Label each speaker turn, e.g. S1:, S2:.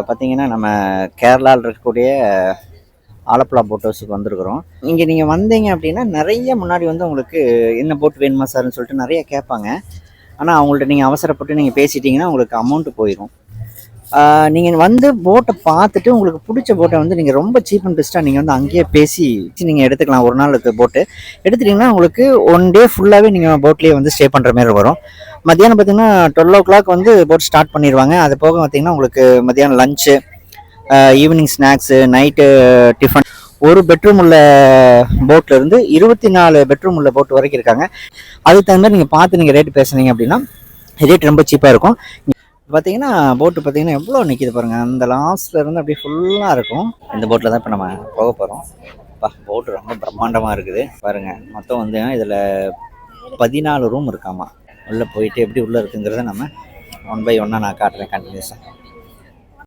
S1: இப்போ பார்த்தீங்கன்னா நம்ம கேரளாவில் இருக்கக்கூடிய ஆலப்புழா போட் ஹவுஸுக்கு வந்திருக்கிறோம். இங்கே நீங்கள் வந்தீங்க அப்படின்னா நிறைய முன்னாடி வந்து உங்களுக்கு என்ன போட் வேணுமா சார்னு சொல்லிட்டு நிறைய கேட்பாங்க. ஆனால் அவங்கள்ட்ட நீங்கள் அவசரப்பட்டு நீங்கள் பேசிட்டீங்கன்னா உங்களுக்கு அமௌண்ட்டு போயிடும். நீங்கள் வந்து போட்டை பார்த்துட்டு உங்களுக்கு பிடிச்ச போட்டை வந்து நீங்கள் ரொம்ப சீப் அண்ட் பெஸ்ட்டாக நீங்கள் வந்து அங்கேயே பேசி நீங்கள் எடுத்துக்கலாம். ஒரு நாள் இருக்க போட்டு எடுத்துட்டிங்கன்னா உங்களுக்கு 1 டே ஃபுல்லாகவே நீங்கள் போட்லேயே வந்து ஸ்டே பண்ணுற மாதிரி வரும். மத்தியானம் பார்த்தீங்கன்னா 12 o'clock வந்து போட் ஸ்டார்ட் பண்ணிடுவாங்க. அது போக பார்த்தீங்கன்னா உங்களுக்கு மத்தியானம் lunch, evening snacks, night tiffin. ஒரு பெட்ரூம் உள்ள போட்டில் இருந்து 24 பெட்ரூம் உள்ள போட் வரைக்கும் இருக்காங்க. அதுக்கு தகுந்த மாதிரி நீங்கள் பார்த்து நீங்கள் ரேட்டு பேசுனீங்க அப்படின்னா ரேட் ரொம்ப சீப்பாக இருக்கும். பார்த்தீங்கன்னா போட்டு பார்த்தீங்கன்னா எவ்வளோ நிற்கிது பாருங்கள். அந்த லாஸ்ட்ல இருந்து அப்படியே ஃபுல்லாக இருக்கும். இந்த போட்டில் தான் இப்போ நம்ம போக போகிறோம். போட்டு ரொம்ப பிரம்மாண்டமாக இருக்குது பாருங்கள். மொத்தம் வந்து இதில் 14 ரூம் இருக்காமா. உள்ளே போயிட்டு எப்படி உள்ளே இருக்குங்கிறத நம்ம 1 by 1 நான் காட்டுறேன் கண்டினியூஸாக.